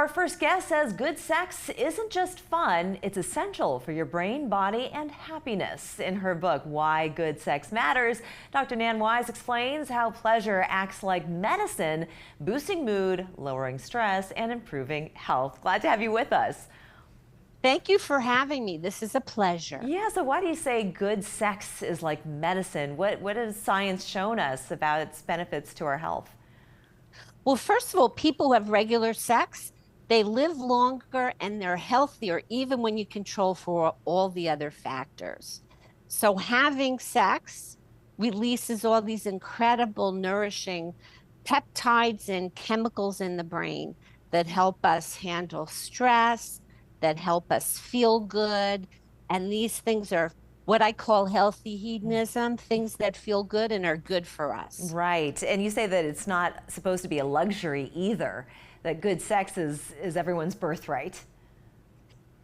Our first guest says good sex isn't just fun, it's essential for your brain, body, and happiness. In her book, Why Good Sex Matters, Dr. Nan Wise explains how pleasure acts like medicine, boosting mood, lowering stress, and improving health. Glad to have you with us. Thank you for having me. This is a pleasure. Yeah, so why do you say good sex is like medicine? What has science shown us about its benefits to our health? Well, first of all, people who have regular sex, they live longer and they're healthier, even when you control for all the other factors. So having sex releases all these incredible, nourishing peptides and chemicals in the brain that help us handle stress, that help us feel good. And these things are what I call healthy hedonism, things that feel good and are good for us. Right. And you say that it's not supposed to be a luxury either, that good sex is everyone's birthright.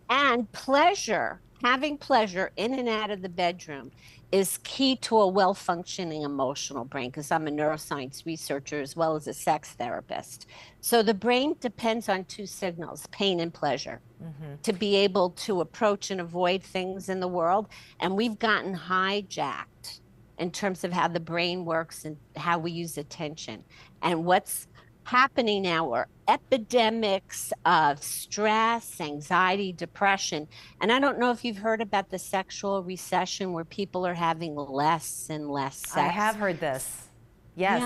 And pleasure, having pleasure in and out of the bedroom is key to a well-functioning emotional brain, because I'm a neuroscience researcher as well as a sex therapist. So the brain depends on two signals, pain and pleasure, to be able to approach and avoid things in the world. And we've gotten hijacked in terms of how the brain works and how we use attention. And what's happening now are epidemics of stress, anxiety, depression. And I don't know if you've heard about the sexual recession where people are having less and less sex. I have heard this. Yes.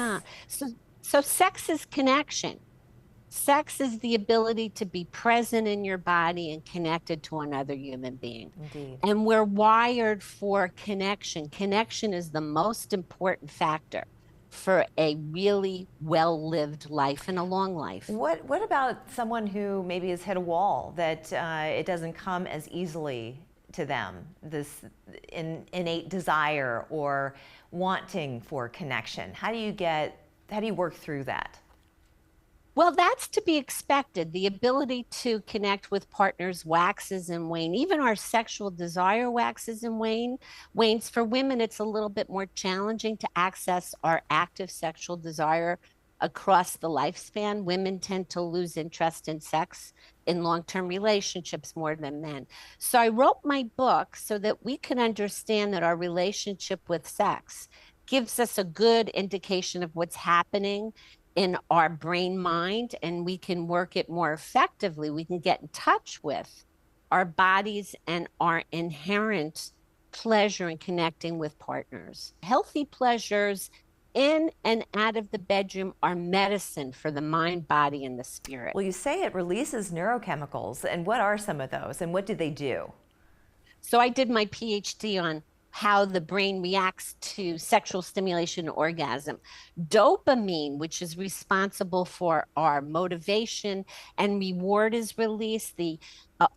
Yeah. So sex is connection. Sex is the ability to be present in your body and connected to another human being. Indeed. And we're wired for connection. Connection is the most important factor for a really well-lived life and a long life. What about someone who maybe has hit a wall, that it doesn't come as easily to them, this innate desire or wanting for connection? How do you work through that? Well, that's to be expected. The ability to connect with partners waxes and wanes. Even our sexual desire waxes and wanes. For women, it's a little bit more challenging to access our active sexual desire across the lifespan. Women tend to lose interest in sex in long-term relationships more than men. So I wrote my book so that we can understand that our relationship with sex gives us a good indication of what's happening in our brain mind, and we can work it more effectively. We can get in touch with our bodies and our inherent pleasure in connecting with partners. Healthy pleasures in and out of the bedroom are medicine for the mind, body, and the spirit. Well, you say it releases neurochemicals, and what are some of those, and what do they do? So I did my PhD on how the brain reacts to sexual stimulation and orgasm. Dopamine, which is responsible for our motivation and reward, is released. The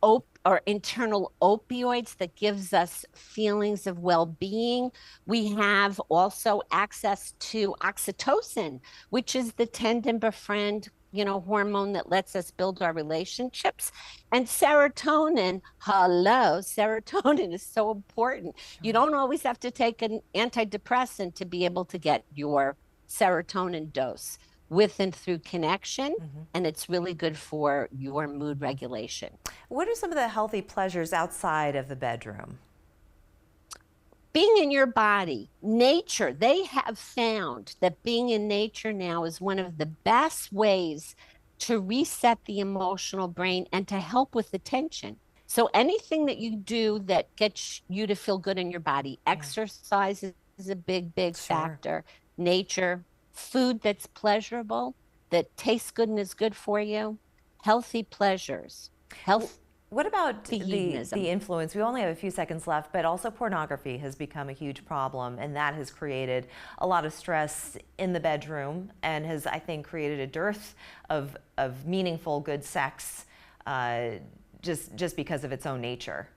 or internal opioids that gives us feelings of well-being. We have also access to oxytocin, which is the tend befriend hormone that lets us build our relationships. And serotonin, serotonin is so important. You don't always have to take an antidepressant to be able to get your serotonin dose with and through connection, and it's really good for your mood regulation. What are some of the healthy pleasures outside of the bedroom? Being in your body, nature. They have found that being in nature now is one of the best ways to reset the emotional brain and to help with attention. So anything that you do that gets you to feel good in your body, exercise is a big factor. Nature, food that's pleasurable, that tastes good and is good for you, healthy pleasures, What about the hedonism. influence? We only have a few seconds left, but also pornography has become a huge problem, and that has created a lot of stress in the bedroom and has, I think, created a dearth of meaningful, good sex just because of its own nature.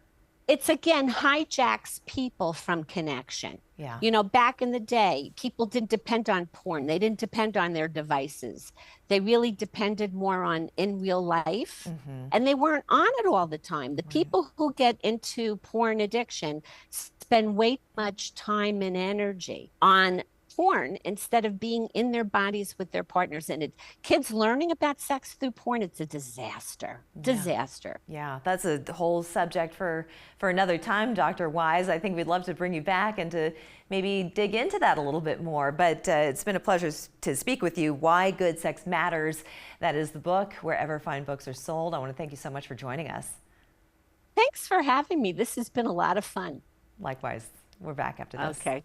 It's again hijacks people from connection. Yeah. Back in the day, people didn't depend on porn. They didn't depend on their devices. They really depended more on in real life, and they weren't on it all the time. The people who get into porn addiction spend way too much time and energy on porn instead of being in their bodies with their partners. And kids learning about sex through porn, it's a disaster. Disaster. Yeah, that's a whole subject for another time, Dr. Wise. I think we'd love to bring you back and to maybe dig into that a little bit more. But it's been a pleasure to speak with you. Why Good Sex Matters. That is the book, wherever fine books are sold. I want to thank you so much for joining us. Thanks for having me. This has been a lot of fun. Likewise. We're back after this. Okay.